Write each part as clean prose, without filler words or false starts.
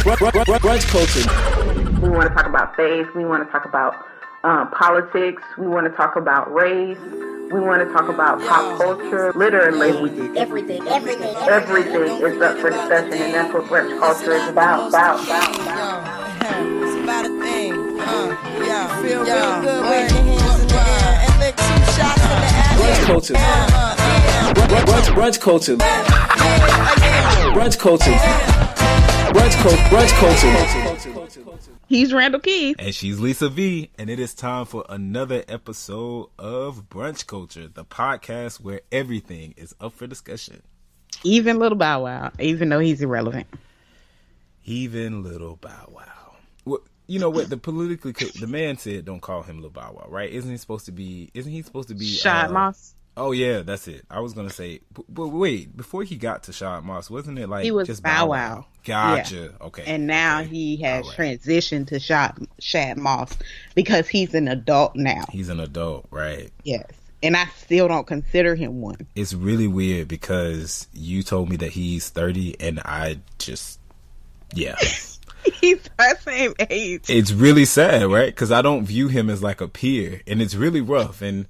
Brunch culture. We want to talk about faith. We want to talk about politics. We want to talk about race. We want to talk about pop culture. Literally, everything is up for discussion, and that's what brunch culture is about. It's about a thing. Feel real good with your hands in the air and lick 2 shots in the air. Brunch culture. Brunch culture. Brunch culture. Brunch culture. He's Randall Keith. And she's Lisa V. And it is time for another episode of Brunch Culture, the podcast where everything is up for discussion. Even Little Bow Wow, even though he's irrelevant. Even Little Bow Wow. Well, you know what? The man said don't call him Little Bow Wow, right? Isn't he supposed to be Shad Moss? Oh, yeah, that's it. I was going to say, but wait, before he got to Shad Moss, wasn't it like he was just Bow Wow? Gotcha. Yeah. Okay. And now he has right. transitioned to Shad Moss because he's an adult now. He's an adult, right? Yes. And I still don't consider him one. It's really weird because you told me that he's 30 and I just, yeah. He's our same age. It's really sad, right? Because I don't view him as like a peer, and it's really rough. And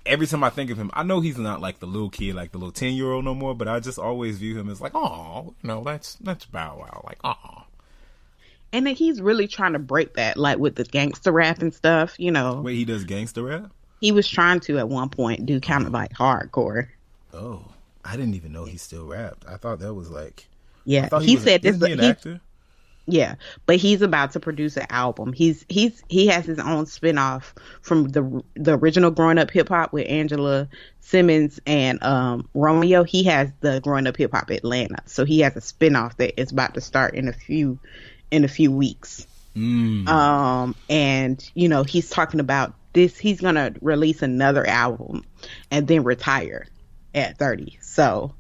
every time I think of him, I know he's not like the little kid, like the little 10-year-old no more, but I just always view him as like, oh, no, that's Bow Wow, like, oh. And then he's really trying to break that, like with the gangster rap and stuff, you know. Wait, he does gangster rap? He was trying to at one point do kind of like hardcore. Oh, I didn't even know he still rapped. I thought that was like, yeah. He said this. Isn't he an actor? Yeah, but he's about to produce an album. He has his own spinoff from the original Growing Up Hip Hop with Angela Simmons and Romeo. He has the Growing Up Hip Hop Atlanta, so he has a spinoff that is about to start in a few weeks. And you know, he's talking about this. He's gonna release another album and then retire at 30. So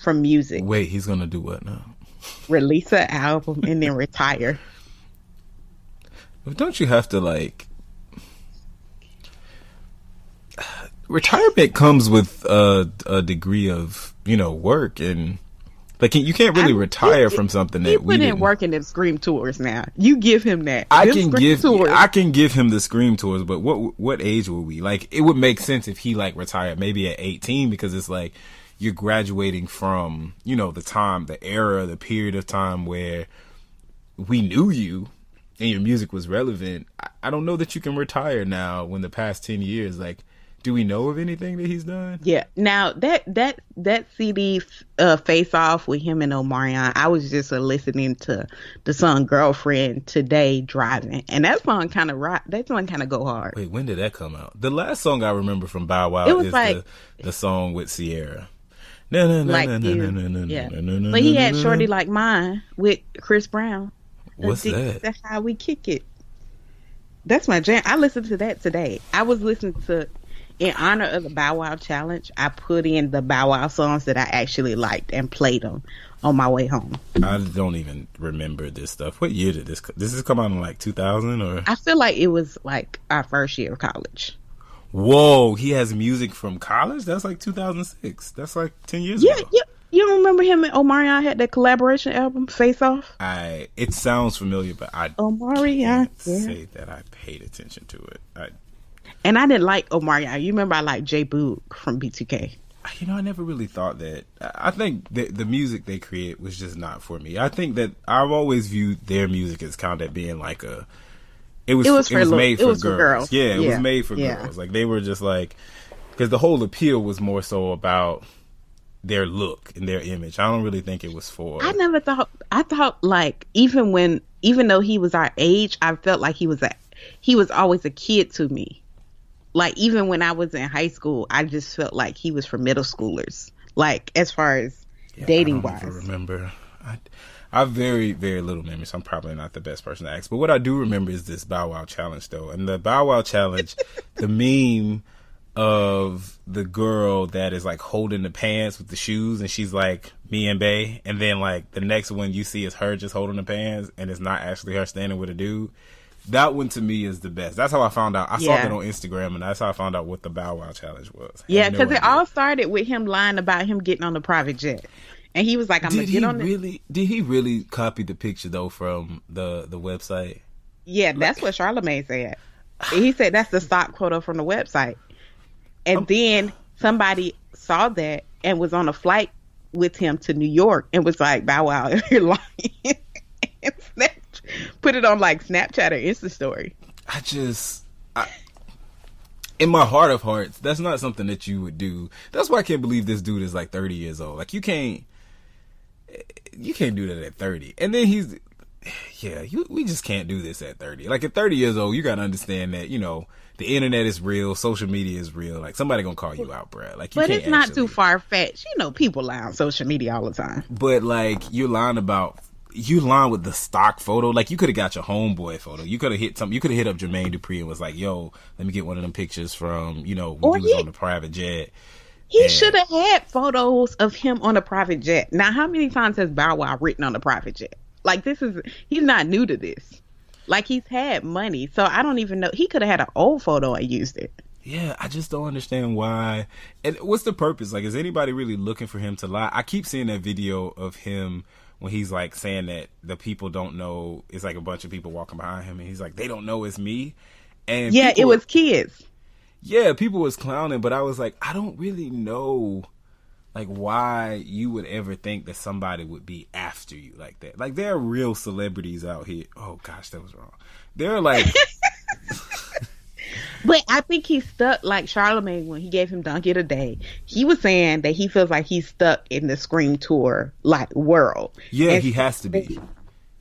from music. Wait, he's gonna do what now? Release an album and then retire. Don't you have to like retirement comes with a degree of, you know, work, and like you can't really retire from something that we didn't work in them Scream tours. Now you give him that. I can give him the Scream tours, but what age were we? Like, it would make sense if he like retired maybe at 18, because it's like you're graduating from, you know, the era, the period of time where we knew you and your music was relevant. I don't know that you can retire now when the past 10 years, like, do we know of anything that he's done? Yeah. Now that CD Face Off with him and Omarion, I was just listening to the song Girlfriend today driving, and that song kind of go hard. Wait, when did that come out? The last song I remember from Bow Wow is like, the song with Sierra. Like you. Yeah. But he had Shorty Like Mine with Chris Brown. What's that? That's How We Kick It. That's my jam. I listened to that today. I was listening to, in honor of the Bow Wow Challenge, I put in the Bow Wow songs that I actually liked and played them on my way home. I don't even remember this stuff. What year did this come out in, like 2000 or? I feel like it was like our first year of college. Whoa, he has music from college? That's like 2006. That's like 10 years ago. Yeah. You don't remember him and Omarion had that collaboration album, Face Off? It sounds familiar, but I can't say that I paid attention to it. And I didn't like Omarion. You remember I liked J Boog from B2K. You know, I never really thought that. I think the music they create was just not for me. I think that I've always viewed their music as kind of being like it was made for girls. Yeah, it was made for girls. Like, they were just like, because the whole appeal was more so about their look and their image. I don't really think it was for. I thought like even though he was our age, I felt like he was always a kid to me. Like, even when I was in high school, I just felt like he was for middle schoolers. Like, as far as dating wise. I remember. I have very, very little memory, so I'm probably not the best person to ask. But what I do remember is this Bow Wow challenge, though. And the Bow Wow challenge, the meme of the girl that is like holding the pants with the shoes, and she's like, me and Bae. And then like the next one you see is her just holding the pants, and it's not actually her standing with a dude. That one to me is the best. That's how I found out. I saw that on Instagram, and that's how I found out what the Bow Wow challenge was. Yeah, because it all started with him lying about him getting on the private jet. And he was like, I'm going to get on it. Did he really copy the picture, though, from the website? Yeah, that's what Charlamagne said. He said that's the stock photo from the website. And then somebody saw that and was on a flight with him to New York and was like, Bow Wow, you're lying. And put it on like Snapchat or Insta story. In my heart of hearts, that's not something that you would do. That's why I can't believe this dude is like 30 years old. Like, you can't do that at 30. And then we just can't do this at 30. Like, at 30 years old, you gotta understand that, you know, the internet is real, social media is real. Like, somebody gonna call you out, bruh. Like, but it's not too far-fetched. You know, people lie on social media all the time. But, like, you lying with the stock photo. Like, you could have got your homeboy photo. You could have hit up Jermaine Dupri and was like, yo, let me get one of them pictures from, you know, when he was on the private jet. He should have had photos of him on a private jet. Now, how many times has Bow Wow written on a private jet? Like, he's not new to this. Like, he's had money. So I don't even know. He could have had an old photo and used it. Yeah, I just don't understand why. And what's the purpose? Like, is anybody really looking for him to lie? I keep seeing that video of him when he's like saying that the people don't know. It's like a bunch of people walking behind him and he's like, they don't know it's me. And yeah, it was kids. Yeah, people was clowning, but I was like, I don't really know, like, why you would ever think that somebody would be after you like that. Like, there are real celebrities out here. Oh gosh, that was wrong. They're like, but I think he's stuck. Like Charlamagne, when he gave him Donkey of the Day, he was saying that he feels like he's stuck in the Scream tour like world. Yeah, and he has to be.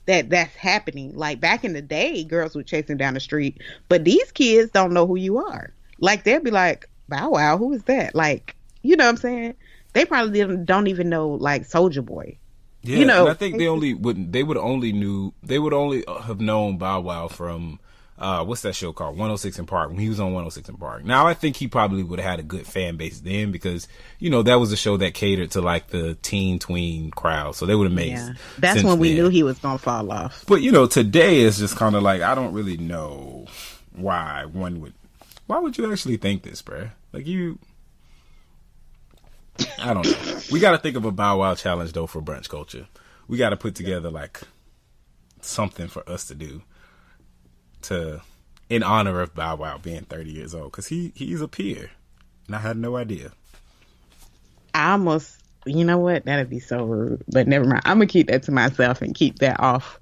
That's happening. Like, back in the day, girls would chase him down the street, but these kids don't know who you are. Like, they'll be like, Bow Wow, who is that? Like, you know what I'm saying? They probably don't even know, like, Soulja Boy. Yeah, you know, and I think they would only have known Bow Wow from what's that show called? 106 in Park, when he was on 106 in Park. Now, I think he probably would have had a good fan base then because, you know, that was a show that catered to like the teen tween crowd. So they would have made that's when we knew he was gonna fall off. But, you know, today is just kind of like, I don't really know why would you actually think this, bruh? Like, I don't know. We got to think of a Bow Wow challenge, though, for brunch culture. We got to put together, like, something for us to do in honor of Bow Wow being 30 years old. Because he's a peer. And I had no idea. I almost, you know what? That'd be so rude. But never mind. I'm going to keep that to myself and keep that off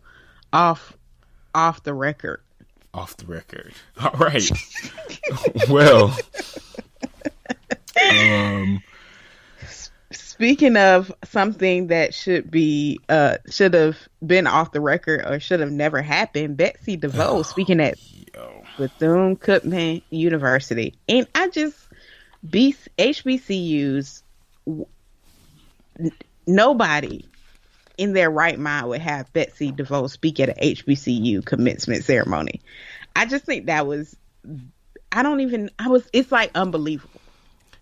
the record. Off the record. All right. Well. Speaking of something that should have been off the record or should have never happened, Betsy DeVoe speaking at Bethune-Cookman University. And HBCUs, nobody in their right mind would have Betsy DeVoe speak at an HBCU commencement ceremony. I just think that was, it's like unbelievable.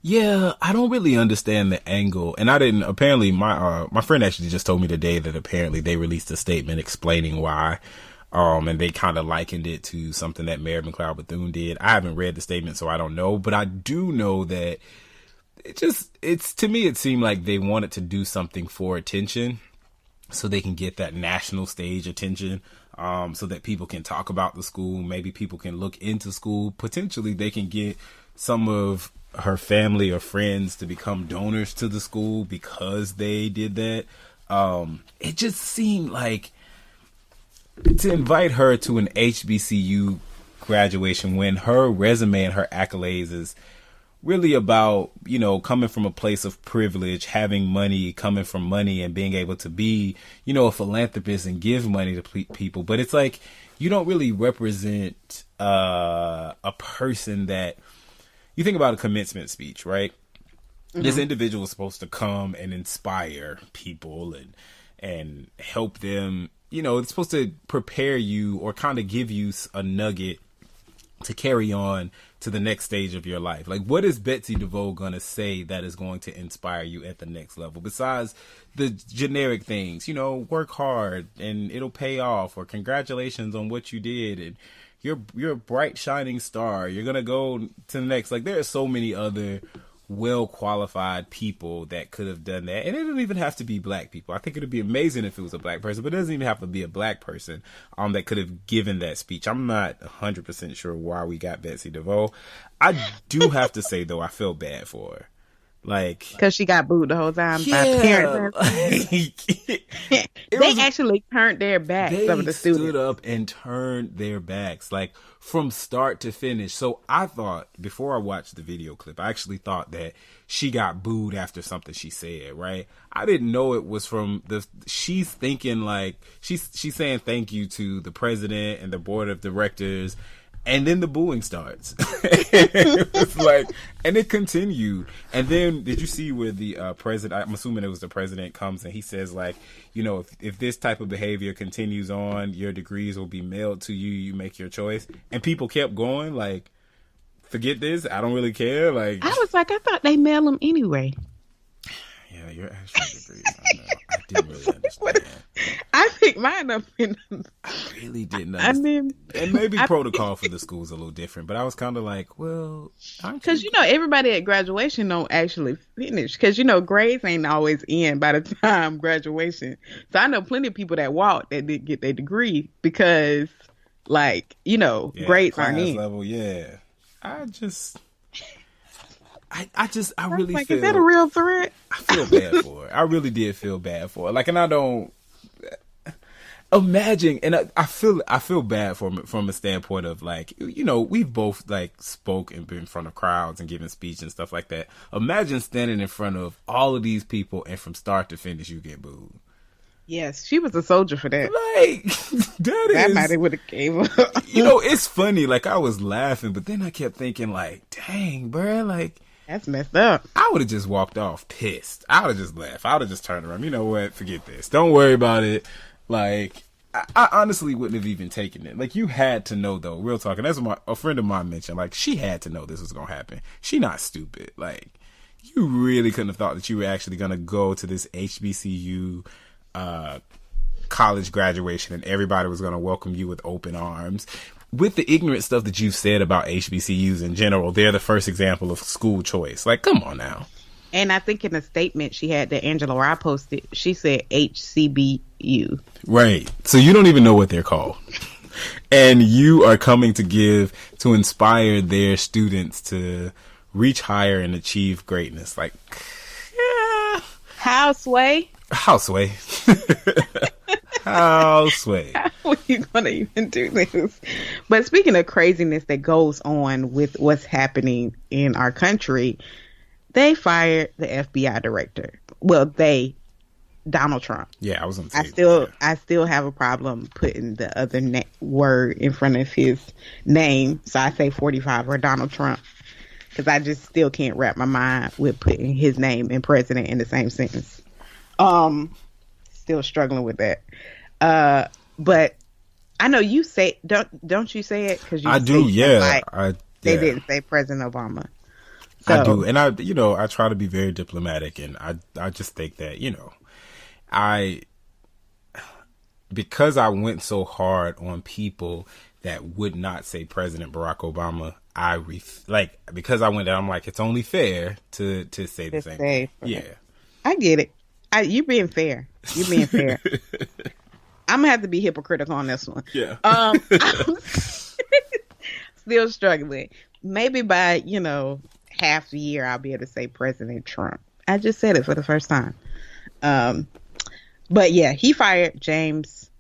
Yeah, I don't really understand the angle. And apparently my friend actually just told me today that apparently they released a statement explaining why. And they kind of likened it to something that Mary McLeod Bethune did. I haven't read the statement, so I don't know. But I do know that to me, it seemed like they wanted to do something for attention so they can get that national stage attention, so that people can talk about the school. Maybe people can look into school. Potentially, they can get some of her family or friends to become donors to the school because they did that. It just seemed like to invite her to an HBCU graduation when her resume and her accolades is really about, you know, coming from a place of privilege, having money, coming from money and being able to be, you know, a philanthropist and give money to people. But it's like, you don't really represent a person that, you think about a commencement speech, right? Mm-hmm. This individual is supposed to come and inspire people and help them. You know, it's supposed to prepare you or kind of give you a nugget to carry on to the next stage of your life. Like, what is Betsy DeVoe going to say that is going to inspire you at the next level? Besides the generic things, you know, work hard and it'll pay off, or congratulations on what you did, and you're a bright shining star, you're going to go to the next. Like, there are so many other well qualified people that could have done that. And it doesn't even have to be black people. I think it'd be amazing if it was a black person, but it doesn't even have to be a black person that could have given that speech. I'm not 100% sure why we got Betsy DeVoe. I do have to say, though, I feel bad for her. Like, because she got booed the whole time by parents. They actually turned their backs. Some of the students stood up and turned their backs, like from start to finish. So I thought, before I watched the video clip, I actually thought that she got booed after something she said. Right? I didn't know it was from she's thinking like she's saying thank you to the president and the board of directors. And then the booing starts. It's like, and it continued. And then, did you see where the president, I'm assuming it was the president, comes and he says, like, you know, if this type of behavior continues on, your degrees will be mailed to you. You make your choice. And people kept going, like, forget this. I don't really care. Like, I was like, I thought they mail them anyway. Yeah, your actual degrees. I know. I didn't really understand. I think mine up in. I really didn't understand. And maybe protocol for the school is a little different, but I was kind of like, well, because everybody at graduation don't actually finish, because grades ain't always in by the time graduation. So I know plenty of people that walked that didn't get their degree because, grades aren't in. Level, yeah. I really feel. Is that a real threat? I feel bad for her. I really did feel bad for her. Like, and I don't imagine, and I feel bad from a standpoint of, like, we've both like spoke and been in front of crowds and given speech and stuff like that. Imagine standing in front of all of these people and from start to finish you get booed. Yes, she was a soldier for that. Like, that might have would have gave up. It's funny. Like, I was laughing, but then I kept thinking, like, dang, bruh, like. That's messed up. I would have just walked off pissed. I would have just left. I would have just turned around. You know what? Forget this. Don't worry about it. Like, I honestly wouldn't have even taken it. Like, you had to know, though. Real talk. And that's what a friend of mine mentioned. Like, she had to know this was going to happen. She not stupid. Like, you really couldn't have thought that you were actually going to go to this HBCU college graduation and everybody was going to welcome you with open arms. With the ignorant stuff that you've said about HBCUs in general, they're the first example of school choice. Like, come on now. And I think in a statement she had that Angela Rye posted, she said HCBU. Right. So you don't even know what they're called. And you are coming to inspire their students to reach higher and achieve greatness. Like, yeah. How, Sway? How, Sway? How, Sway? How are you going to even do this? But speaking of craziness that goes on with what's happening in our country, they fired the FBI director. Well, Donald Trump. Yeah, I was going to say. I still have a problem putting the other word in front of his name. So I say 45 or Donald Trump. Because I just still can't wrap my mind with putting his name and president in the same sentence. Still struggling with that. But I know you say, don't you say it? Cause I do, yeah. They didn't say President Obama. So, I do. And I try to be very diplomatic, and I just think that, because I went so hard on people that would not say President Barack Obama, because I went down, I'm like, it's only fair to say the same thing. Yeah. I get it. You're being fair. You're being fair. I'm gonna have to be hypocritical on this one. Yeah. I'm still struggling. Maybe by half the year I'll be able to say President Trump. I just said it for the first time. But yeah, he fired James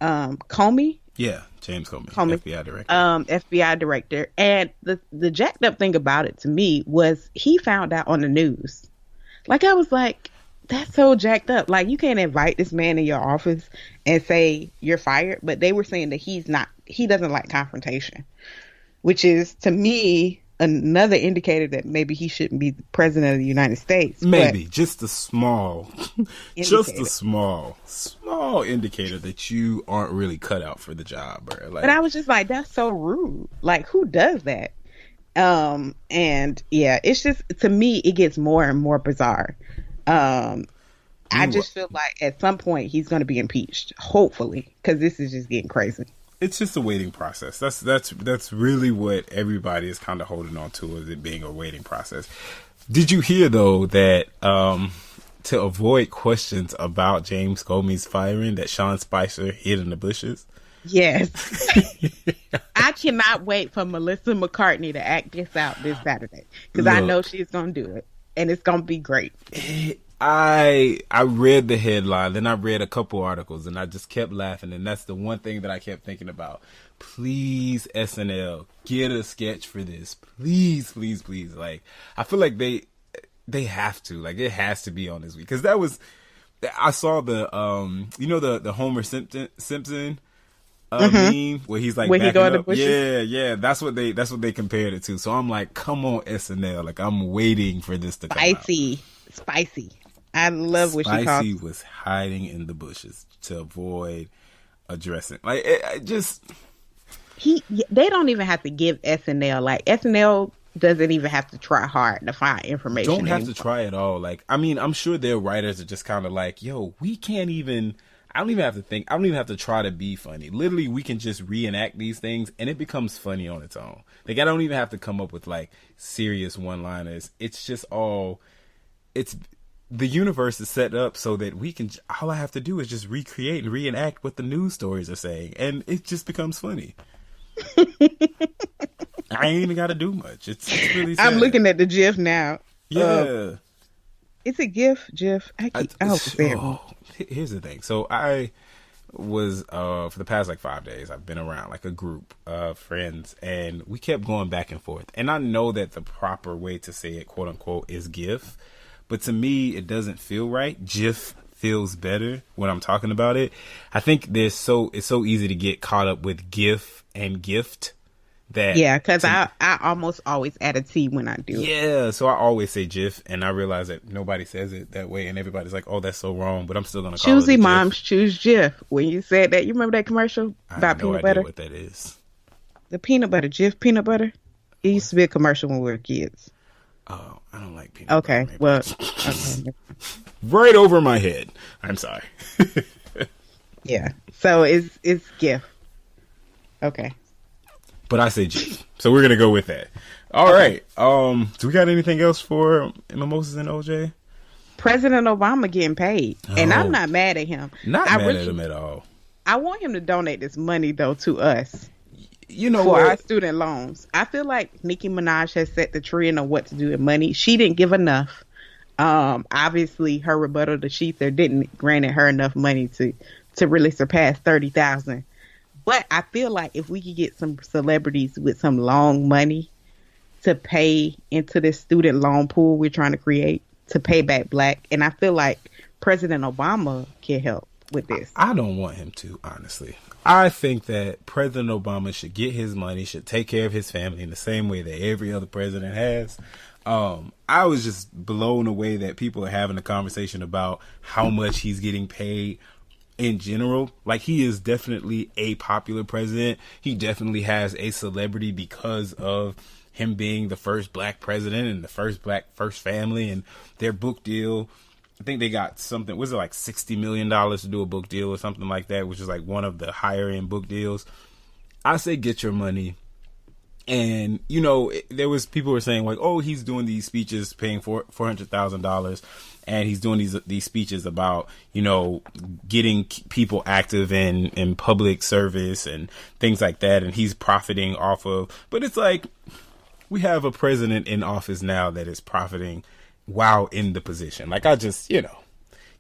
Comey. Yeah, James Comey, FBI director. FBI director. And the jacked up thing about it to me was he found out on the news. Like, I was like, that's so jacked up. Like, you can't invite this man in your office and say you're fired. But they were saying that he doesn't like confrontation, which is, to me, another indicator that maybe he shouldn't be the president of the United States. Maybe just a small indicator that you aren't really cut out for the job. Bro. Like, but I was just like, that's so rude. Like, who does that? And yeah, it's just, to me, it gets more and more bizarre. I just feel like at some point he's going to be impeached, hopefully, because this is just getting crazy. it's just a waiting process. That's really what everybody is kind of holding on to, is it being a waiting process. Did you hear though that to avoid questions about James Comey's firing, that Sean Spicer hid in the bushes? Yes. I cannot wait for Melissa McCartney to act this out this Saturday, because I know she's gonna do it, and it's gonna be great. I read the headline, then I read a couple articles, and I just kept laughing, and that's the one thing that I kept thinking about. Please, SNL, get a sketch for this. Please, please, please. Like, I feel like they have to. Like, it has to be on this week. Because that was... I saw the, the Homer Simpson meme where he's like... Where he go in the bushes? Yeah. That's what they compared it to. So I'm like, come on, SNL. Like, I'm waiting for this to come out. Spicy. I love what she called. Spicy was hiding in the bushes to avoid addressing. Like, it just... They don't even have to give SNL. Like, SNL doesn't even have to try hard to find information. Don't have to try at all. Like, I mean, I'm sure their writers are just kind of like, yo, we can't even... I don't even have to think. I don't even have to try to be funny. Literally, we can just reenact these things, and it becomes funny on its own. Like, I don't even have to come up with, like, serious one-liners. It's just all... The universe is set up so that we can... All I have to do is just recreate and reenact what the news stories are saying, and it just becomes funny. I ain't even got to do much. It's really sad. I'm looking at the GIF now. Yeah. It's a GIF. Here's the thing. So I was, for the past like 5 days, I've been around like a group of friends, and we kept going back and forth. And I know that the proper way to say it, quote unquote, is GIF. But to me, it doesn't feel right. GIF feels better when I'm talking about it. I think it's so easy to get caught up with GIF and gift. Because I almost always add a T when I do it. Yeah, so I always say GIF, and I realize that nobody says it that way, and everybody's like, oh, that's so wrong, but I'm still going to call it Choosy moms choose GIF. When you said that, you remember that commercial about peanut butter? I have no idea what that is. The peanut butter, GIF peanut butter? It used to be a commercial when we were kids. Oh, I don't like peanut butter. Okay, well. Okay. Right over my head. I'm sorry. Yeah, so it's GIF. Okay. But I say GIF. So we're going to go with that. All right. Do we got anything else for Mimosas and OJ? President Obama getting paid. And I'm not mad at him. Not mad at him at all. I want him to donate this money, though, to us. You know for what? our student loans. I feel like Nicki Minaj has set the trend on what to do with money. She didn't give enough. Obviously, her rebuttal to Sheether didn't granted her enough money to really surpass 30,000. But I feel like if we could get some celebrities with some long money to pay into this student loan pool we're trying to create to pay back Black, and I feel like President Obama can help with this. I don't want him to, honestly. I think that President Obama should get his money, should take care of his family in the same way that every other president has. I was just blown away that people are having a conversation about how much he's getting paid in general. Like, he is definitely a popular president. He definitely has a celebrity because of him being the first Black president and the first family, and their book deal. I think they got something, was it like $60 million to do a book deal or something like that, which is like one of the higher end book deals. I say get your money. And, you know, there was people were saying like, oh, he's doing these speeches paying $400,000, and he's doing these speeches about, you know, getting people active in public service and things like that, and he's profiting off of. But it's like, we have a president in office now that is profiting while in the position. Like, I just, you know,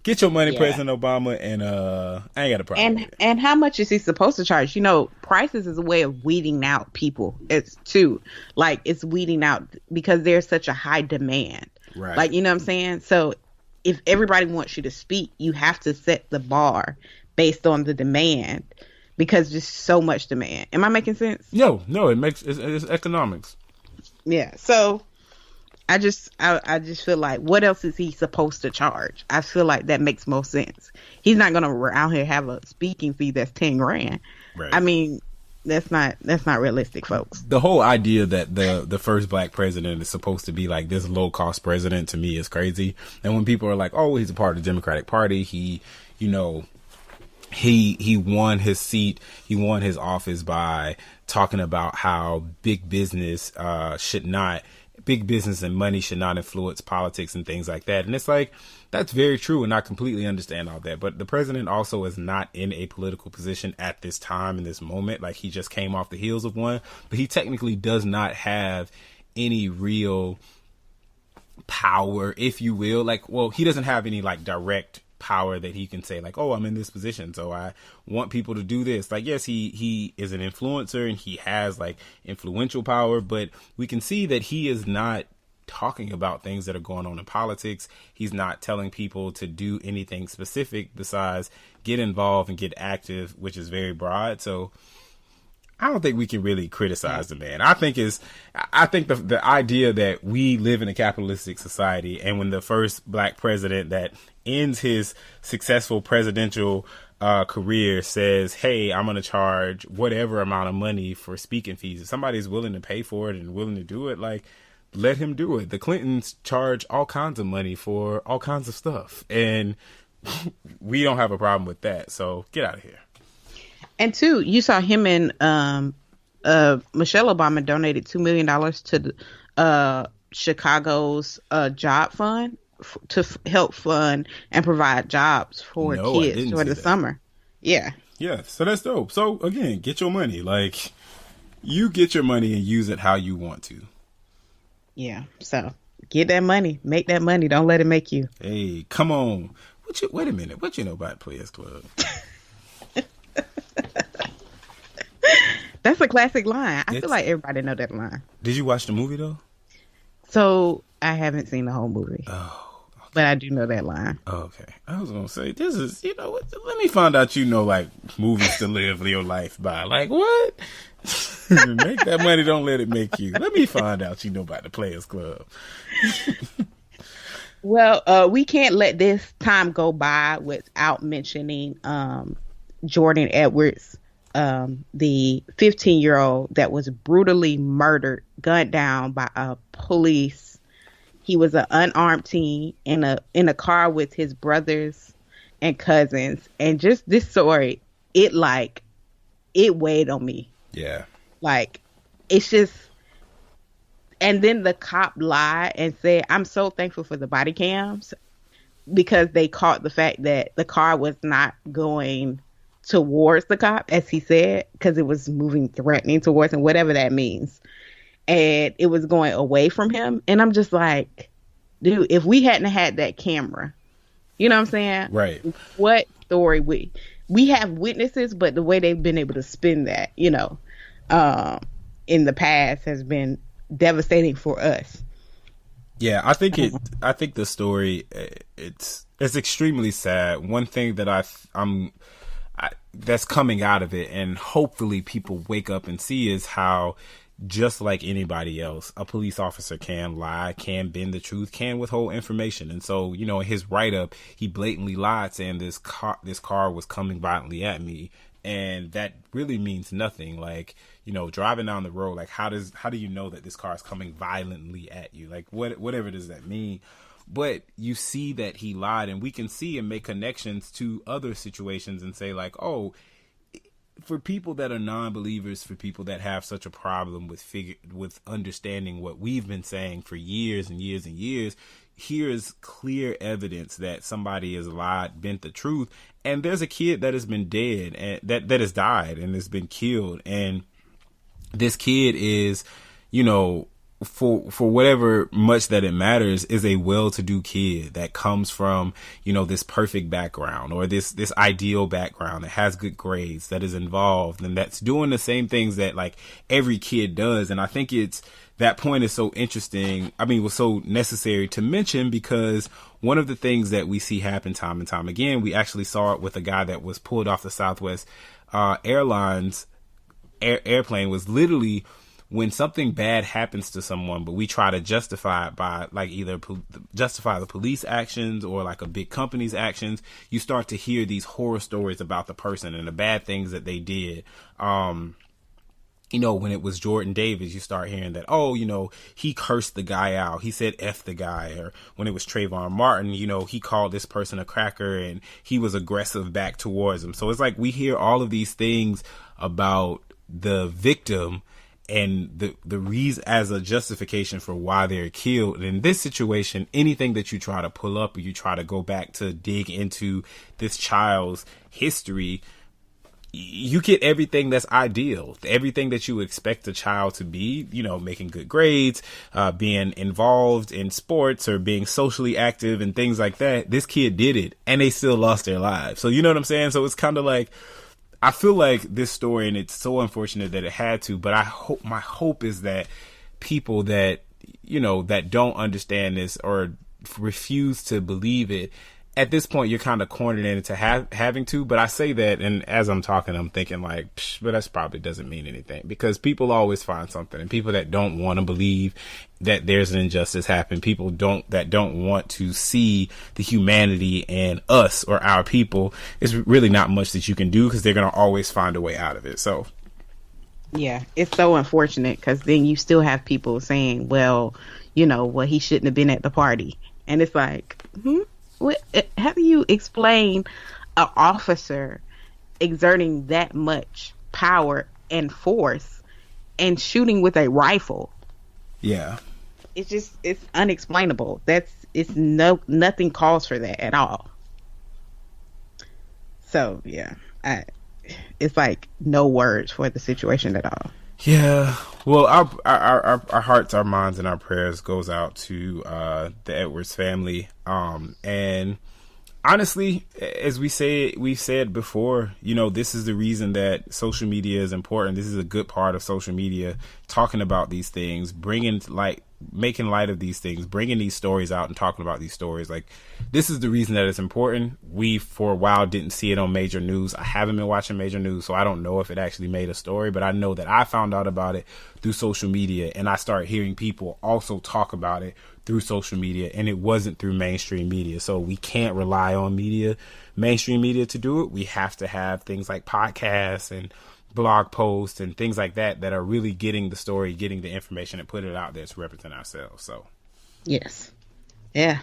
get your money, President Obama, and I ain't got a problem with it. And how much is he supposed to charge? You know, prices is a way of weeding out people. It's too, like, it's weeding out because there's such a high demand. Right. Like, you know what I'm saying? So if everybody wants you to speak, you have to set the bar based on the demand because there's so much demand. Am I making sense? No, it's economics. Yeah. So I just feel like, what else is he supposed to charge? I feel like that makes most sense. He's not gonna out here have a speaking fee that's $10,000. Right. I mean, that's not realistic, folks. The whole idea that the first Black president is supposed to be like this low cost president, to me, is crazy. And when people are like, oh, he's a part of the Democratic Party, he, you know, he won his seat, he won his office by talking about how big business and money should not influence politics and things like that. And it's like, that's very true, and I completely understand all that. But the president also is not in a political position at this time, in this moment. Like, he just came off the heels of one, but he technically does not have any real power, if you will. Like, well, he doesn't have any like direct power that he can say like, oh, I'm in this position, so I want people to do this. Like, yes, he is an influencer and he has like influential power, but we can see that he is not talking about things that are going on in politics. He's not telling people to do anything specific besides get involved and get active, which is very broad. So I don't think we can really criticize the man. I think the idea that we live in a capitalistic society, and when the first black president that ends his successful presidential career says, hey, I'm going to charge whatever amount of money for speaking fees, if somebody's willing to pay for it and willing to do it, like, let him do it. The Clintons charge all kinds of money for all kinds of stuff, and we don't have a problem with that. So get out of here. And two, you saw him and Michelle Obama donated $2 million to Chicago's job fund to help fund and provide jobs for kids for the summer. Yeah. Yeah. So that's dope. So again, get your money. Like, you get your money and use it how you want to. Yeah. So get that money. Make that money. Don't let it make you. Hey, come on. Wait a minute. What you know about Players Club? That's a classic line. I feel like everybody know that line. Did you watch the movie though? So I haven't seen the whole movie. Oh, okay. But I do know that line. Okay. I was gonna say, this is, you know what? Let me find out you know like movies to live your life by. Like, what? Make that money, don't let it make you. Let me find out you know about the Players Club. Well, we can't let this time go by without mentioning Jordan Edwards, the 15-year-old that was brutally murdered, gunned down by a police. He was an unarmed teen in a car with his brothers and cousins. And just this story, it weighed on me. Yeah. Like, it's just, and then the cop lied and said, I'm so thankful for the body cams because they caught the fact that the car was not going towards the cop, as he said, because it was moving threatening towards him, whatever that means. And it was going away from him. And I'm just like, dude, if we hadn't had that camera, you know what I'm saying? Right. What story we have witnesses, but the way they've been able to spin that, you know, in the past has been devastating for us. Yeah, I think the story, it's extremely sad. One thing that that's coming out of it, and hopefully people wake up and see, is how, just like anybody else, a police officer can lie, can bend the truth, can withhold information. And so, you know, in his write-up, he blatantly lied, saying this car was coming violently at me. And that really means nothing. Like, you know, driving down the road, like, how do you know that this car is coming violently at you? Like, whatever does that mean? But you see that he lied, and we can see and make connections to other situations and say, like, oh, for people that are non-believers, for people that have such a problem with understanding what we've been saying for years and years and years, here's clear evidence that somebody has lied, bent the truth, and there's a kid that has been dead and that has died and has been killed, and this kid is, you know, for whatever much that it matters, is a well-to-do kid that comes from, you know, this perfect background, or this ideal background, that has good grades, that is involved, and that's doing the same things that like every kid does. And I think that point is so interesting. I mean, was so necessary to mention, because one of the things that we see happen time and time again, we actually saw it with a guy that was pulled off the Southwest Airlines airplane, was literally when something bad happens to someone, but we try to justify it by like either justify the police actions or like a big company's actions, you start to hear these horror stories about the person and the bad things that they did. when it was Jordan Davis, you start hearing that, oh, he cursed the guy out. He said F the guy. Or when it was Trayvon Martin, he called this person a cracker and he was aggressive back towards him. So it's like we hear all of these things about the victim and the reason as a justification for why they're killed. And in this situation, anything that you try to pull up or you try to go back to dig into this child's history, you get everything that's ideal, everything that you expect a child to be, making good grades, being involved in sports or being socially active and things like that. This kid did it and they still lost their lives. So you know what I'm saying? So it's kind of like, I feel like this story, and it's so unfortunate that it had to, but my hope is that people that, that don't understand this or refuse to believe it, at this point, you're kind of cornered into having to. But I say that, and as I'm talking, I'm thinking like, but that probably doesn't mean anything, because people always find something. And people that don't want to believe that there's an injustice happen, people that don't want to see the humanity in us or our people, it's really not much that you can do, because they're going to always find a way out of it. So, yeah, it's so unfortunate, because then you still have people saying, well, he shouldn't have been at the party. And it's like, how do you explain an officer exerting that much power and force and shooting with a rifle? Yeah. It's unexplainable. Nothing calls for that at all. So, yeah, it's like no words for the situation at all. Yeah. Well, our hearts, our minds, and our prayers goes out to the Edwards family. And honestly, as we've said before, this is the reason that social media is important. This is a good part of social media, talking about these things, making light of these things, bringing these stories out and talking about these stories. Like, this is the reason that it's important. We, for a while, didn't see it on major news. I haven't been watching major news, so I don't know if it actually made a story, but I know that I found out about it through social media, and I started hearing people also talk about it through social media, and it wasn't through mainstream media. So we can't rely on mainstream media to do it. We have to have things like podcasts and blog posts and things like that are really getting the story, getting the information, and put it out there to represent ourselves. So, yes. Yeah.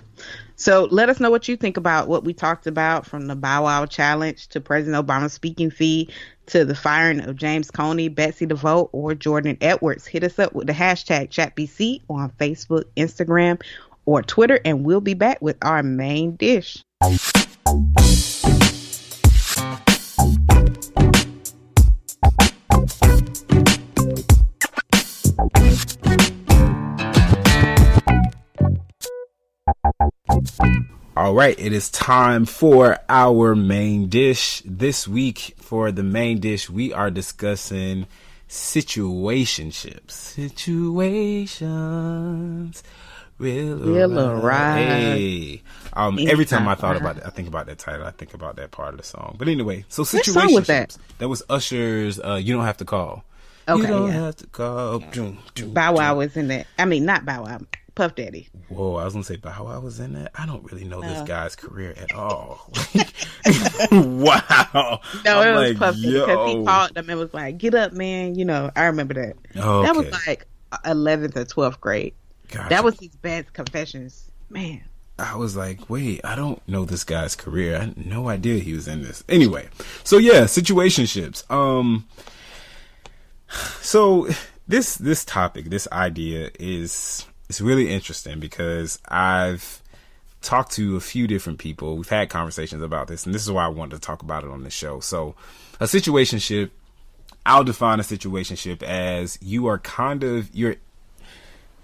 So let us know what you think about what we talked about, from the Bow Wow challenge to President Obama's speaking fee to the firing of James Coney, Betsy DeVoe, or Jordan Edwards. Hit us up with the hashtag ChatBC on Facebook, Instagram, or Twitter, and we'll be back with our main dish. All right, it is time for our main dish. This week, for the main dish, we are discussing situationships. Situations will arise. Hey. Every time I thought about it, I think about that title. I think about that part of the song. But anyway, so situationships. What song was that? That was Usher's You Don't Have to Call. Okay, you don't have to call. Bow Wow was in that. I mean, not Bow Wow. Puff Daddy. Whoa, I was gonna say Bow Wow was in that. I don't really know this guy's career at all. Wow. No, it was Puff Daddy, because he called them and was like, "Get up, man." I remember that. Okay. That was like 11th or 12th grade. Gotcha. That was his best confessions, man. I was like, wait, I don't know this guy's career. I had no idea he was in this. Anyway, so yeah, situationships. So this topic, this idea it's really interesting, because I've talked to a few different people. We've had conversations about this, and this is why I wanted to talk about it on the show. So a situationship, I'll define a situationship as you're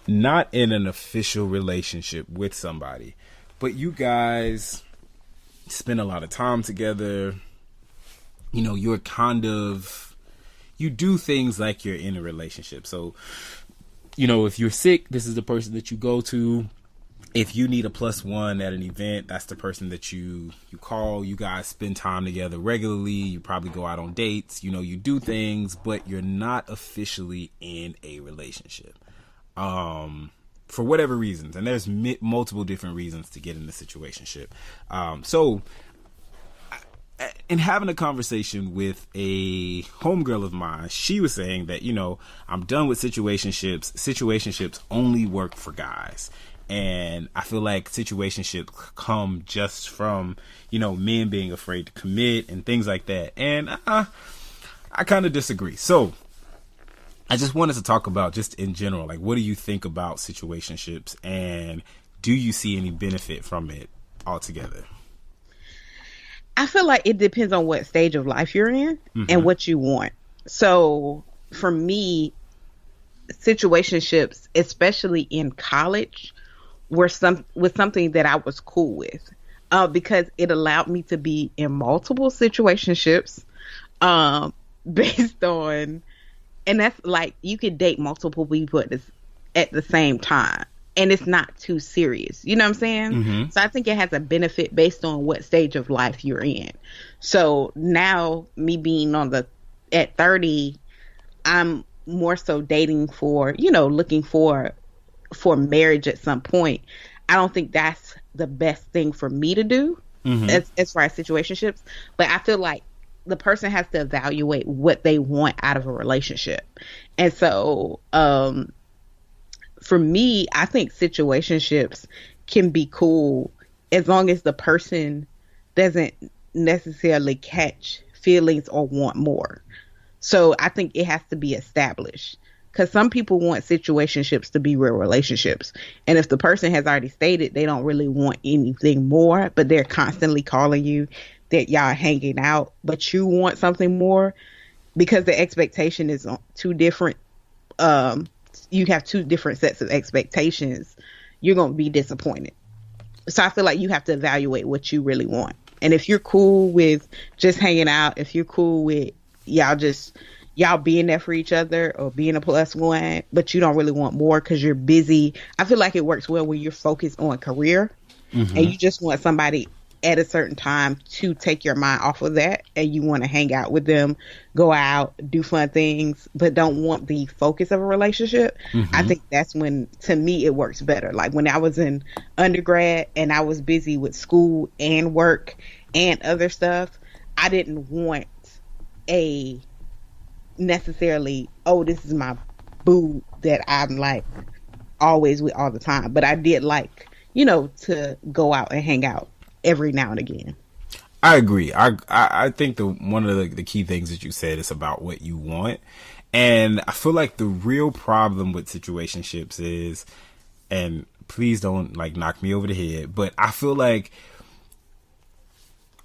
not in an official relationship with somebody, but you guys spend a lot of time together. You do things like you're in a relationship. So, if you're sick, this is the person that you go to. If you need a +1 at an event, that's the person that you call. You guys spend time together regularly. You probably go out on dates. You do things, but you're not officially in a relationship. For whatever reasons. And there's multiple different reasons to get in the situationship. So in having a conversation with a homegirl of mine, she was saying that, I'm done with situationships. Situationships only work for guys. And I feel like situationships come just from, men being afraid to commit and things like that. And I kind of disagree. So I just wanted to talk about, just in general, like, what do you think about situationships, and do you see any benefit from it altogether? I feel like it depends on what stage of life you're in and what you want. So for me, situationships, especially in college, was something that I was cool with, because it allowed me to be in multiple situationships, based on, and that's like, you could date multiple people at the same time, and it's not too serious. You know what I'm saying? So I think it has a benefit based on what stage of life you're in. So now, me being at 30, I'm more so dating for, looking for marriage at some point. I don't think that's the best thing for me to do as far as situationships, but I feel like the person has to evaluate what they want out of a relationship. And so, for me, I think situationships can be cool as long as the person doesn't necessarily catch feelings or want more. So I think it has to be established, because some people want situationships to be real relationships. And if the person has already stated they don't really want anything more, but they're constantly calling you that y'all hanging out, but you want something more, because the expectation is on two different, you have two different sets of expectations, you're going to be disappointed. So I feel like you have to evaluate what you really want. And if you're cool with just hanging out, if you're cool with y'all being there for each other or being a plus one, but you don't really want more because you're busy, I feel like it works well when you're focused on career and you just want somebody at a certain time to take your mind off of that, and you want to hang out with them, go out, do fun things, but don't want the focus of a relationship. I think that's when, to me, it works better. Like when I was in undergrad and I was busy with school and work and other stuff, I didn't want a necessarily, this is my boo that I'm like always with all the time, but I did like, to go out and hang out every now and again. I agree. I think one of the key things that you said is about what you want. And I feel like the real problem with situationships is, and please don't like knock me over the head, but I feel like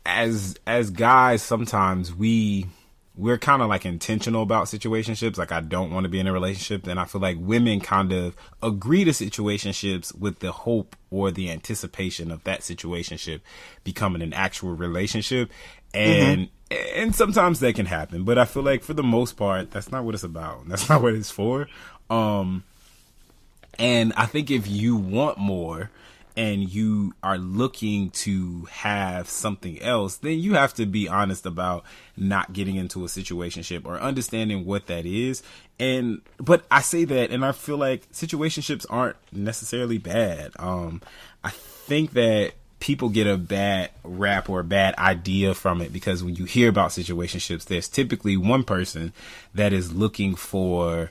as guys, sometimes we're kind of like intentional about situationships. Like, I don't want to be in a relationship. And I feel like women kind of agree to situationships with the hope or the anticipation of that situationship becoming an actual relationship. And sometimes that can happen. But I feel like for the most part, that's not what it's about. That's not what it's for. And I think if you want more and you are looking to have something else, then you have to be honest about not getting into a situationship or understanding what that is. But I say that, and I feel like situationships aren't necessarily bad. I think that people get a bad rap or a bad idea from it, because when you hear about situationships, there's typically one person that is looking for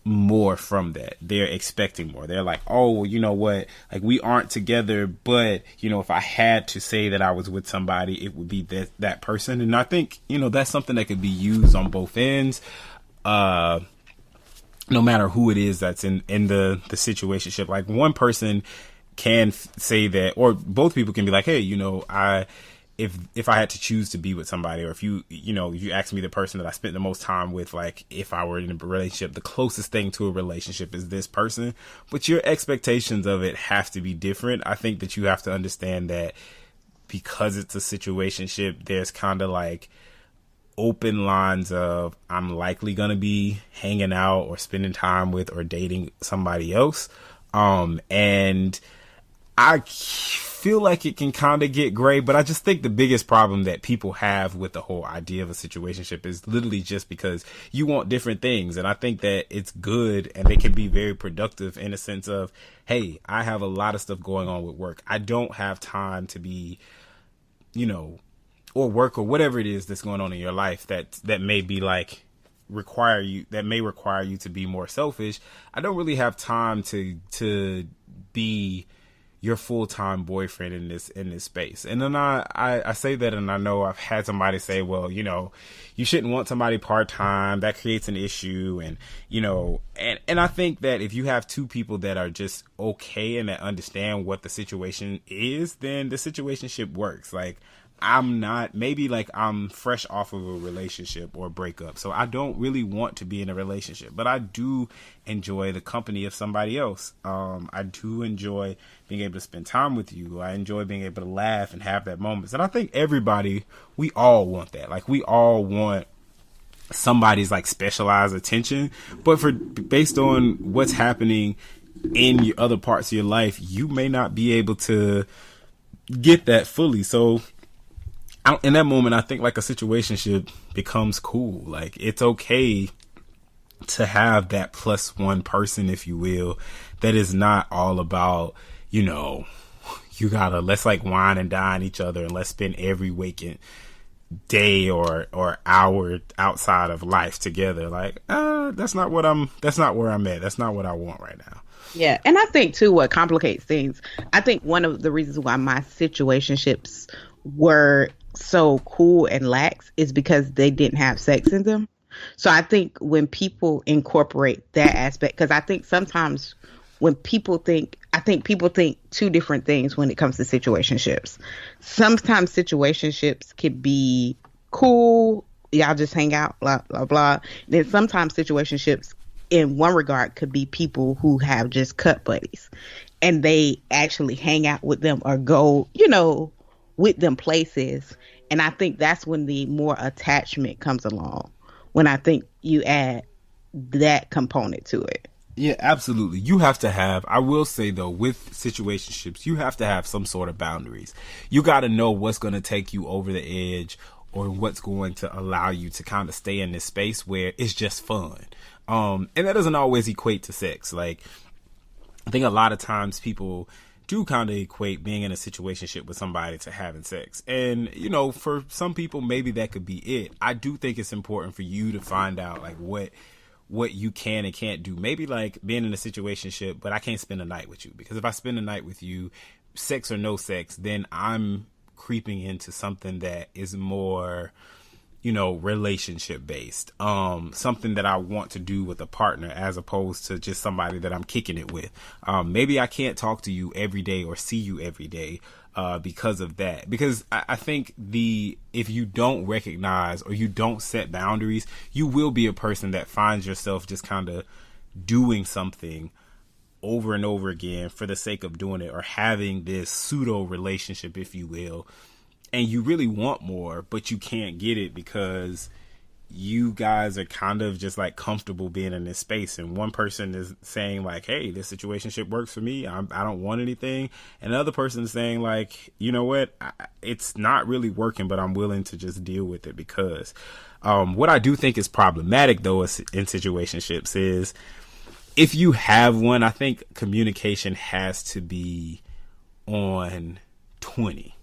more from that. They're expecting more. They're like, oh, well, you know what? Like, we aren't together, but, if I had to say that I was with somebody, it would be that person. And I think, that's something that could be used on both ends. No matter who it is that's in the situationship. Like, one person can say that, or both people can be like, hey, if I had to choose to be with somebody, or if you ask me the person that I spent the most time with, like if I were in a relationship, the closest thing to a relationship is this person, but your expectations of it have to be different. I think that you have to understand that because it's a situationship, there's kind of like open lines of, I'm likely going to be hanging out or spending time with or dating somebody else. And I feel like it can kind of get gray, but I just think the biggest problem that people have with the whole idea of a situationship is literally just because you want different things. And I think that it's good and they can be very productive in a sense of, hey, I have a lot of stuff going on with work. I don't have time to be, or work or whatever it is that's going on in your life that may be like require you to be more selfish. I don't really have time to be your full-time boyfriend in this space. And then I say that, and I know I've had somebody say, well, you know, you shouldn't want somebody part-time, that creates an issue. And, you know, and I think that if you have two people that are just okay and that understand what the situation is, then the situationship works. Like, I'm fresh off of a relationship or breakup, so I don't really want to be in a relationship, but I do enjoy the company of somebody else. I do enjoy being able to spend time with you. I enjoy being able to laugh and have that moments. And I think we all want that. Like, we all want somebody's like specialized attention, but based on what's happening in your other parts of your life, you may not be able to get that fully. So in that moment, I think like a situationship becomes cool. Like, it's okay to have that plus one person, if you will, that is not all about, you know, let's like wine and dine each other and let's spend every waking day or hour outside of life together. Like, that's not where I'm at. That's not what I want right now. Yeah. And I think too, what complicates things, I think one of the reasons why my situationships were so cool and lax is because they didn't have sex in them. So I think when people incorporate that aspect, because I think sometimes when people think two different things when it comes to situationships. Sometimes situationships can be cool, y'all just hang out, blah, blah, blah. Then sometimes situationships in one regard could be people who have just cut buddies and they actually hang out with them or go, you know, with them places. And I think that's when the more attachment comes along, when I think you add that component to it. Yeah, absolutely. You have to have, I will say though, with situationships, you have to have some sort of boundaries. You got to know what's going to take you over the edge or what's going to allow you to kind of stay in this space where it's just fun. And that doesn't always equate to sex. Like, I think a lot of times people do kind of equate being in a situationship with somebody to having sex. And, you know, for some people, maybe that could be it. I do think it's important for you to find out like what you can and can't do. Maybe like being in a situationship, but I can't spend a night with you, because if I spend a night with you, sex or no sex, then I'm creeping into something that is more, you know, relationship based, something that I want to do with a partner as opposed to just somebody that I'm kicking it with. Maybe I can't talk to you every day or see you every day because of that. Because I think if you don't recognize or you don't set boundaries, you will be a person that finds yourself just kind of doing something over and over again for the sake of doing it, or having this pseudo relationship, if you will. And you really want more, but you can't get it because you guys are kind of just like comfortable being in this space. And one person is saying like, hey, this situationship works for me, I don't want anything. And the other person is saying like, you know what, it's not really working, but I'm willing to just deal with it. Because what I do think is problematic though in situationships is, if you have one, I think communication has to be on 20.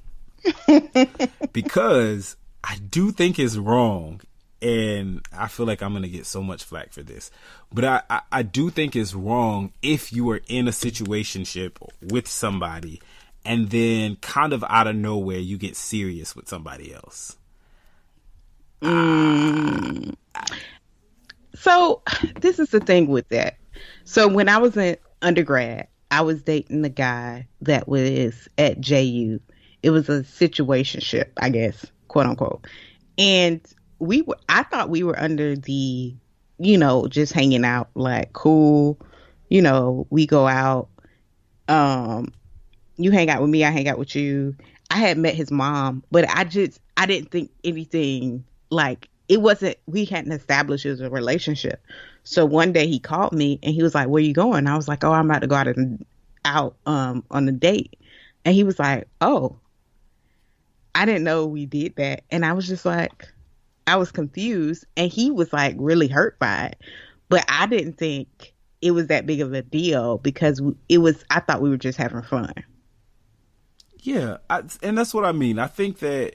Because I do think it's wrong, and I feel like I'm going to get so much flack for this, but I do think it's wrong if you are in a situationship with somebody and then kind of out of nowhere you get serious with somebody else. So this is the thing with that. So when I was in undergrad, I was dating a guy that was at JU. It was a situationship, I guess, quote unquote. And I thought we were under the, you know, just hanging out, like, cool, you know, we go out, you hang out with me, I hang out with you. I had met his mom, but I didn't think anything, like, we hadn't established as a relationship. So one day he called me and he was like, where you going? I was like, oh, I'm about to go out on a date. And he was like, oh, I didn't know we did that. And I was just like, I was confused. And he was like really hurt by it. But I didn't think it was that big of a deal because I thought we were just having fun. Yeah. And that's what I mean. I think that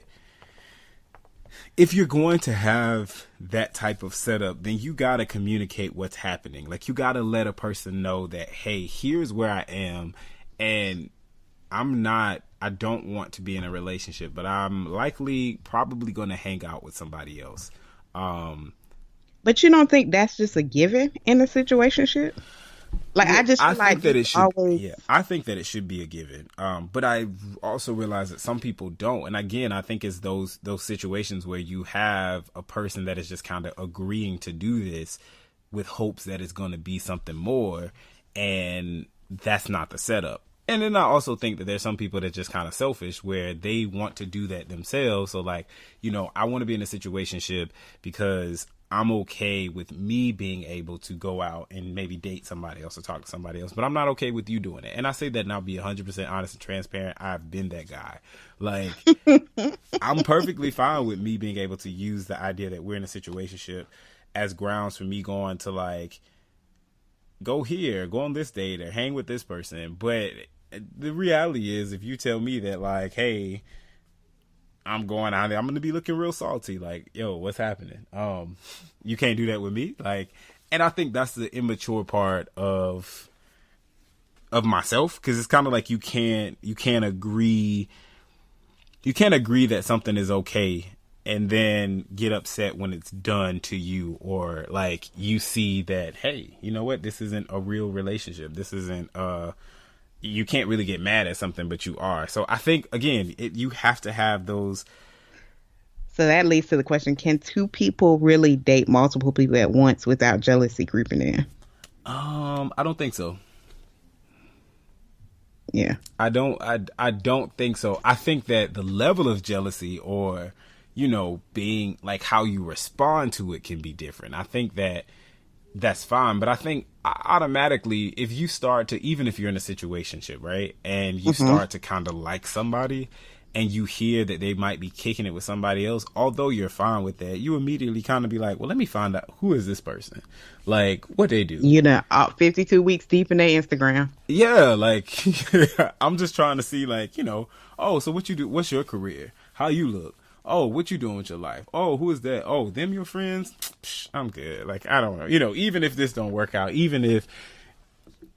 if you're going to have that type of setup, then you got to communicate what's happening. Like, you got to let a person know that, hey, here's where I am, and I don't want to be in a relationship, but I'm probably going to hang out with somebody else. But you don't think that's just a given in a situationship? Like, I just feel like that it should. Always... Yeah, I think that it should be a given. But I also realize that some people don't. And again, I think it's those situations where you have a person that is just kind of agreeing to do this with hopes that it's going to be something more, and that's not the setup. And then I also think that there's some people that just kind of selfish where they want to do that themselves. So, like, you know, I want to be in a situationship because I'm okay with me being able to go out and maybe date somebody else or talk to somebody else, but I'm not okay with you doing it. And I say that now, be 100% honest and transparent. I've been that guy. Like, I'm perfectly fine with me being able to use the idea that we're in a situationship as grounds for me going to, like, go here, go on this date, or hang with this person. But the reality is, if you tell me that, like, hey, I'm going out there, I'm going to be looking real salty. Like, yo, what's happening? You can't do that with me. Like, and I think that's the immature part of myself. 'Cause it's kind of like you can't agree that something is okay and then get upset when it's done to you, or like you see that, hey, you know what? This isn't a real relationship. This isn't, you can't really get mad at something, but you are. So I think, again, you have to have those. So that leads to the question, can two people really date multiple people at once without jealousy creeping in? I don't think so. Yeah. I don't think so. I think that the level of jealousy, or, you know, being like how you respond to it, can be different. I think that's fine. But I think automatically, if you start to, even if you're in a situationship, right, and you start to kind of like somebody, and you hear that they might be kicking it with somebody else, although you're fine with that, you immediately kind of be like, well, let me find out, who is this person? Like, what they do. You know, 52 weeks deep in their Instagram. Yeah, like, I'm just trying to see, like, you know, oh, so what you do? What's your career? How you look? Oh, what you doing with your life? Oh, who is that? Oh, them your friends? Psh, I'm good. Like, I don't know. You know, even if this don't work out, even if,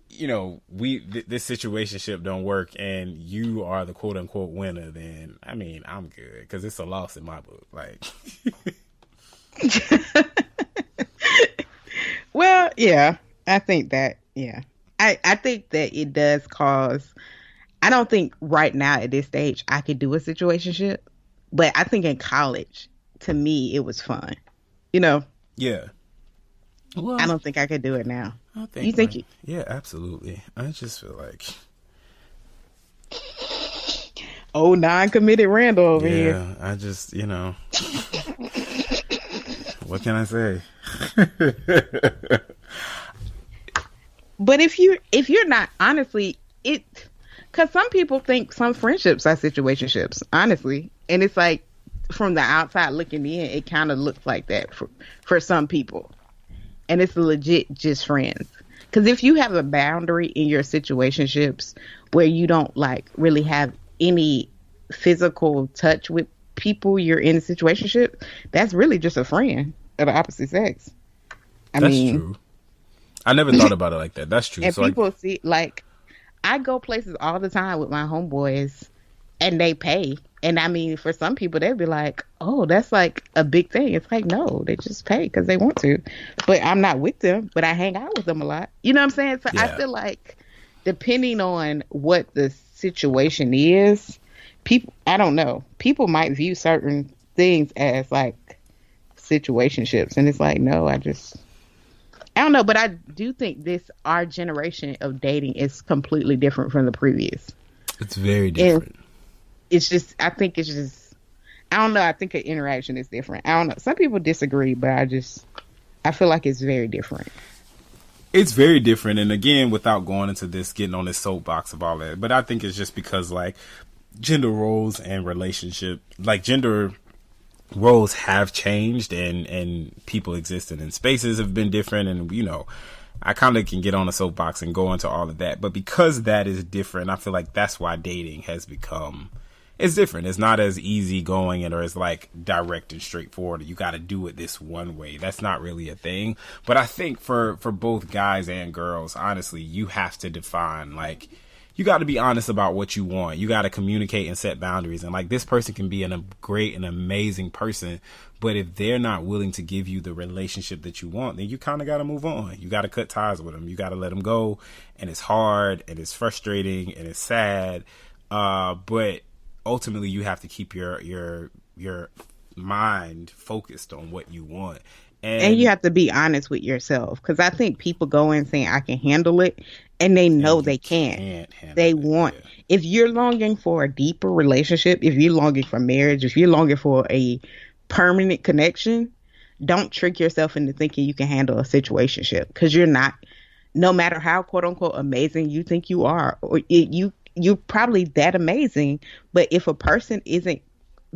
you know, this situationship don't work and you are the quote unquote winner, then, I mean, I'm good, because it's a loss in my book. Like, well, yeah, I think that, yeah, I think that it does cause, I don't think right now at this stage I could do a situationship, but I think in college, to me, it was fun, you know? Yeah. Well, I don't think I could do it now. I think you think? Yeah, absolutely. I just feel like, oh, non-committed Randall over here. Yeah, I just, you know, what can I say? But if you're not, honestly, because some people think some friendships are situationships, honestly, and it's like, from the outside looking in, it kind of looks like that for some people. And it's legit just friends. Because if you have a boundary in your situationships where you don't like really have any physical touch with people you're in a situationship, that's really just a friend of the opposite sex. That's true. I never thought about it like that. That's true. And so people see, like, I go places all the time with my homeboys and they pay. And I mean, for some people, they'd be like, oh, that's like a big thing. It's like, no, they just pay because they want to. But I'm not with them, but I hang out with them a lot. You know what I'm saying? So yeah. I feel like depending on what the situation is, people, I don't know, people might view certain things as like situationships. And it's like, no, I don't know. But I do think our generation of dating is completely different from the previous. It's very different. I think I don't know. I think an interaction is different. I don't know. Some people disagree, but I feel like it's very different. It's very different. And again, without going into this, getting on this soapbox of all that, but I think it's just because like gender roles and relationship, like gender roles have changed and people existing in spaces have been different. And, you know, I kind of can get on a soapbox and go into all of that. But because that is different, I feel like that's why dating has become it's different. It's not as easy going or as like direct and straightforward. You got to do it this one way. That's not really a thing. But I think for both guys and girls, honestly, you have to define, like, you got to be honest about what you want. You got to communicate and set boundaries. And like, this person can be a great and amazing person, but if they're not willing to give you the relationship that you want, then you kind of got to move on. You got to cut ties with them. You got to let them go. And it's hard and it's frustrating and it's sad. But ultimately you have to keep your mind focused on what you want. And you have to be honest with yourself, because I think people go in saying I can handle it, and they know they can't. They want, if you're longing for a deeper relationship, if you're longing for marriage, if you're longing for a permanent connection, don't trick yourself into thinking you can handle a situationship, because you're not. No matter how quote unquote amazing you think you are, or you're probably that amazing, but if a person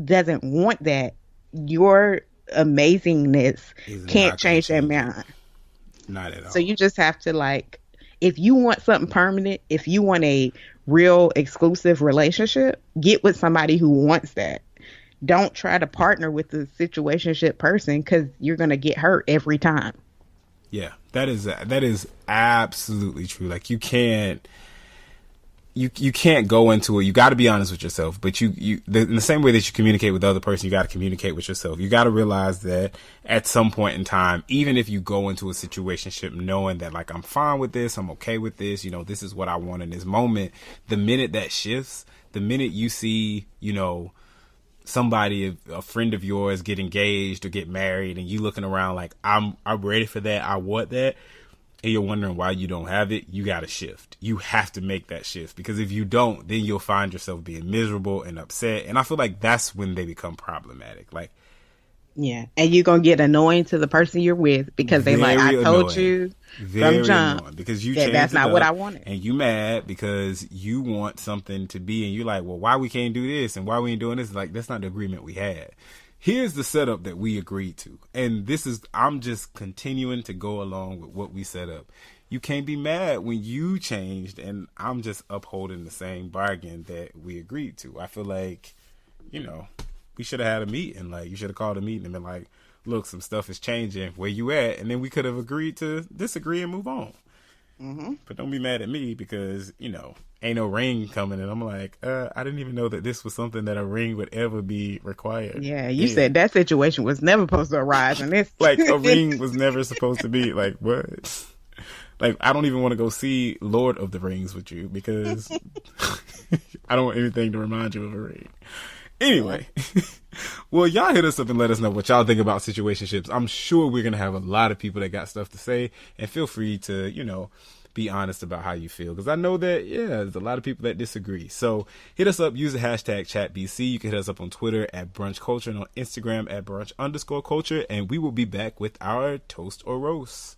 doesn't want that, your amazingness can't change their mind. Not at all. So you just have to, like, if you want something permanent, if you want a real exclusive relationship, get with somebody who wants that. Don't try to partner with the situationship person, because you're going to get hurt every time. Yeah, that is absolutely true. Like, you can't go into it. You got to be honest with yourself, but in the same way that you communicate with the other person, you got to communicate with yourself. You got to realize that at some point in time, even if you go into a situationship knowing that, like, I'm fine with this, I'm okay with this, you know, this is what I want in this moment, the minute that shifts, the minute you see, you know, somebody, a friend of yours, get engaged or get married, and you looking around like, I'm ready for that, I want that, and you're wondering why you don't have it, you got to shift. You have to make that shift, because if you don't, then you'll find yourself being miserable and upset. And I feel like that's when they become problematic. Like, yeah, and you're gonna get annoying to the person you're with, because they like, I told you from jump, because you that's not what I wanted, and you mad because you want something to be, and you're like, well, why we can't do this and why we ain't doing this? Like, that's not the agreement we had. Here's the setup that we agreed to. And I'm just continuing to go along with what we set up. You can't be mad when you changed, and I'm just upholding the same bargain that we agreed to. I feel like, you know, we should have had a meeting. Like, you should have called a meeting and been like, look, some stuff is changing. Where you at? And then we could have agreed to disagree and move on. Mm-hmm. But don't be mad at me because, you know, ain't no ring coming, and I'm like, I didn't even know that this was something that a ring would ever be required. Yeah, you said that situation was never supposed to arise, and this like, a ring was never supposed to be, like, what? Like, I don't even want to go see Lord of the Rings with you, because I don't want anything to remind you of a ring. Anyway, well, y'all hit us up and let us know what y'all think about situationships. I'm sure we're going to have a lot of people that got stuff to say, and feel free to, you know, be honest about how you feel, because I know that, yeah, there's a lot of people that disagree. So hit us up, use the hashtag ChatBC. You can hit us up on Twitter at Brunch Culture and on Instagram at Brunch_Culture, and we will be back with our Toast or Roast.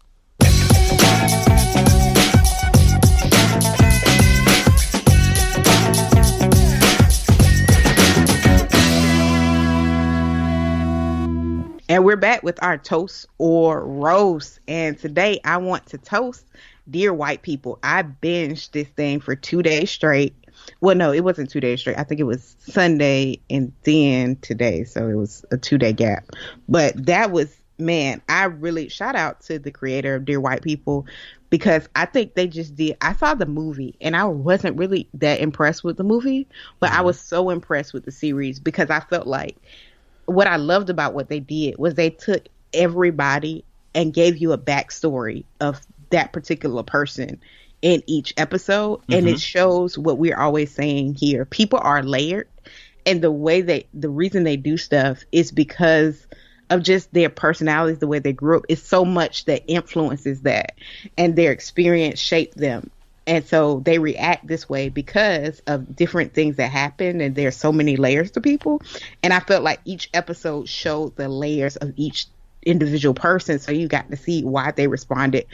And we're back with our Toast or Roast. And today I want to toast Dear White People. I binged this thing for 2 days straight. Well, no, it wasn't 2 days straight. I think it was Sunday and then today. So it was a 2-day gap. But that was, man, I really shout out to the creator of Dear White People, because I think they just did. I saw the movie and I wasn't really that impressed with the movie, but I was so impressed with the series, because I felt like what I loved about what they did was they took everybody and gave you a backstory of that particular person in each episode. Mm-hmm. And it shows what we're always saying here. People are layered, and the reason they do stuff is because of just their personalities, the way they grew up. It's so much that influences that, and their experience shaped them. And so they react this way because of different things that happen, and there's so many layers to people. And I felt like each episode showed the layers of each individual person, so you got to see why they responded,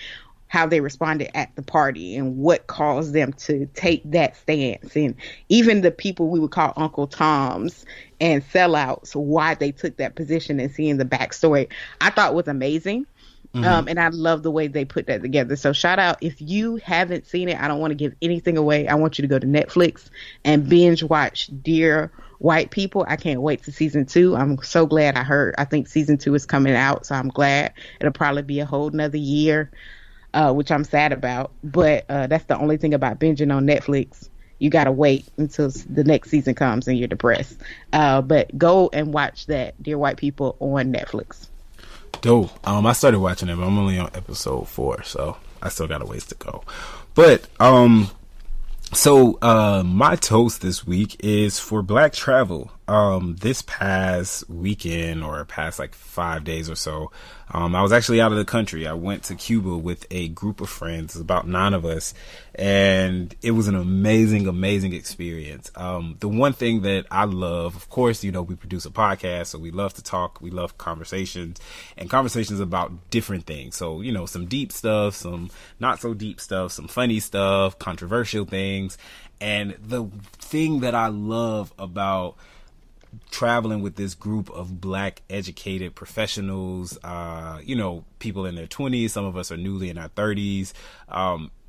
how they responded at the party, and what caused them to take that stance. And even the people we would call Uncle Toms and sellouts, why they took that position, and seeing the backstory, I thought was amazing. And I love the way they put that together. So shout out, if you haven't seen it, I don't want to give anything away. I want you to go to Netflix and binge watch Dear White People. I can't wait to season 2. I'm so glad I think season 2 is coming out. So I'm glad. It'll probably be a whole nother year, which I'm sad about. But that's the only thing about binging on Netflix. You got to wait until the next season comes and you're depressed. But go and watch that Dear White People on Netflix. Dope. I started watching it, but I'm only on episode 4, so I still got a ways to go. But so my toast this week is for Black travel. This past weekend, or past like 5 days or so, I was actually out of the country. I went to Cuba with a group of friends, about 9 of us, and it was an amazing experience. The one thing that I love, of course, we produce a podcast, so we love to talk. We love conversations about different things. So, some deep stuff, some not so deep stuff, some funny stuff, controversial things. And the thing that I love about traveling with this group of Black educated professionals, people in their 20s, some of us are newly in our 30s.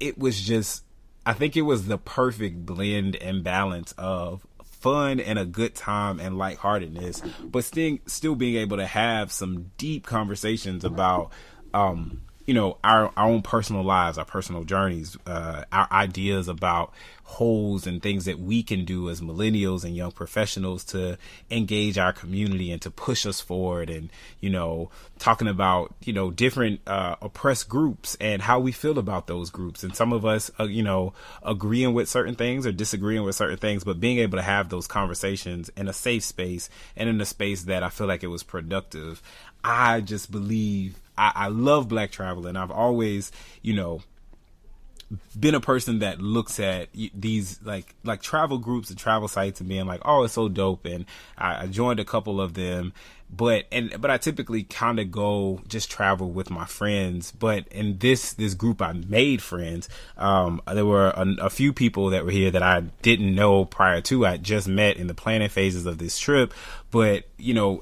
It was just, I think it was the perfect blend and balance of fun and a good time and lightheartedness, but still being able to have some deep conversations about, our own personal lives, our personal journeys, our ideas about holes and things that we can do as millennials and young professionals to engage our community and to push us forward, and talking about different oppressed groups and how we feel about those groups, and some of us agreeing with certain things or disagreeing with certain things, but being able to have those conversations in a safe space and in a space that I feel like it was productive. I just believe I love Black travel, and I've always been a person that looks at these like travel groups and travel sites and being like, oh, it's so dope, and I joined a couple of them, but I typically kind of go just travel with my friends. But in this group, I made friends. There were a few people that were here that I didn't know prior to. I just met in the planning phases of this trip, but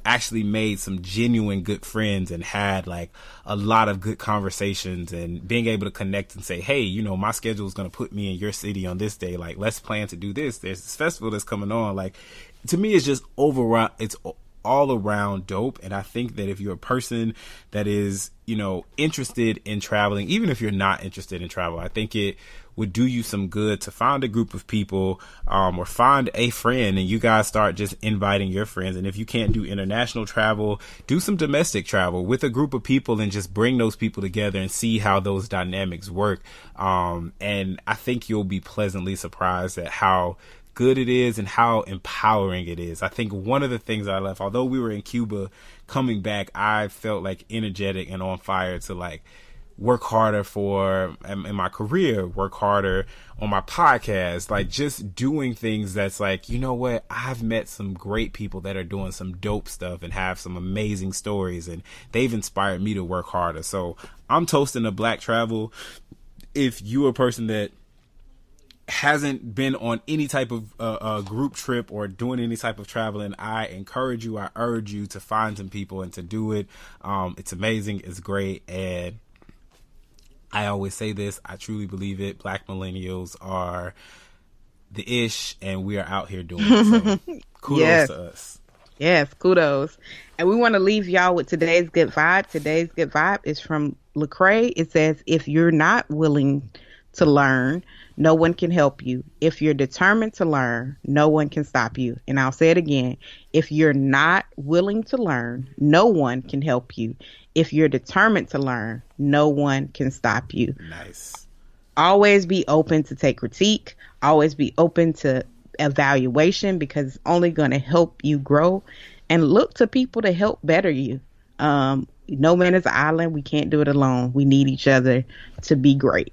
actually made some genuine good friends and had like a lot of good conversations, and being able to connect and say, hey, my schedule is going to put me in your city on this day. Like, let's plan to do this. There's this festival that's coming on. Like, to me, it's just it's all around dope. And I think that if you're a person that is, interested in traveling, even if you're not interested in travel, I think it would do you some good to find a group of people, or find a friend, and you guys start just inviting your friends. And if you can't do international travel, do some domestic travel with a group of people and just bring those people together and see how those dynamics work. And I think you'll be pleasantly surprised at how good it is and how empowering it is. I think one of the things I left, although we were in Cuba, coming back, I felt like energetic and on fire to like work harder in my career, work harder on my podcast, like just doing things that's like, what, I've met some great people that are doing some dope stuff and have some amazing stories, and they've inspired me to work harder. So I'm toasting the Black travel. If you're a person that hasn't been on any type of group trip or doing any type of traveling, I urge you to find some people and to do it. It's amazing. It's great. And I always say this, I truly believe it. Black millennials are the ish, and we are out here doing it. So kudos to us. Yes, kudos. And we want to leave y'all with today's good vibe. Today's good vibe is from Lecrae. It says, if you're not willing to learn, no one can help you. If you're determined to learn, no one can stop you. And I'll say it again. If you're not willing to learn, no one can help you. If you're determined to learn, no one can stop you. Nice. Always be open to take critique. Always be open to evaluation, because it's only going to help you grow. And look to people to help better you. No man is an island. We can't do it alone. We need each other to be great.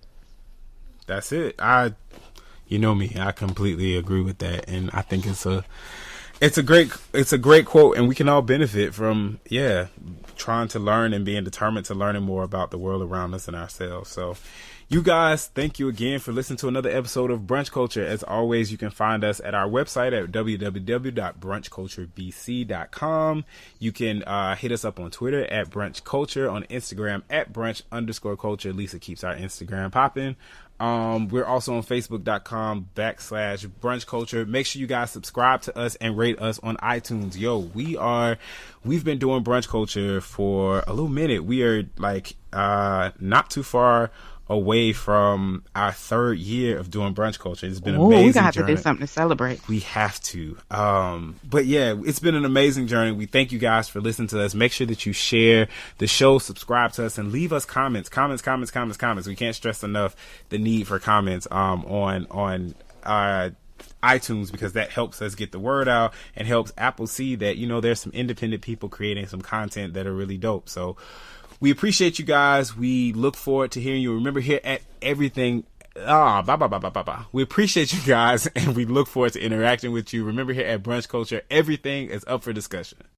That's it. You know me, I completely agree with that, and I think it's It's a great quote, and we can all benefit from trying to learn and being determined to learning more about the world around us and ourselves. So you guys, thank you again for listening to another episode of Brunch Culture. As always, you can find us at our website at www.brunchculturebc.com. You can hit us up on Twitter at Brunch Culture, on Instagram at Brunch_culture. Lisa keeps our Instagram popping. We're also on Facebook.com/Brunch Culture. Make sure you guys subscribe to us and rate us on iTunes. We've been doing Brunch Culture for a little minute. We are not too far away from our 3rd year of doing Brunch Culture. It's been amazing. We got to do something to celebrate. We have to. But yeah, it's been an amazing journey. We thank you guys for listening to us. Make sure that you share the show, subscribe to us, and leave us comments. Comments. We can't stress enough the need for comments on iTunes, because that helps us get the word out and helps Apple see that, there's some independent people creating some content that are really dope. So we appreciate you guys. We look forward to hearing you. Remember, here at everything. We appreciate you guys, and we look forward to interacting with you. Remember, here at Brunch Culture, everything is up for discussion.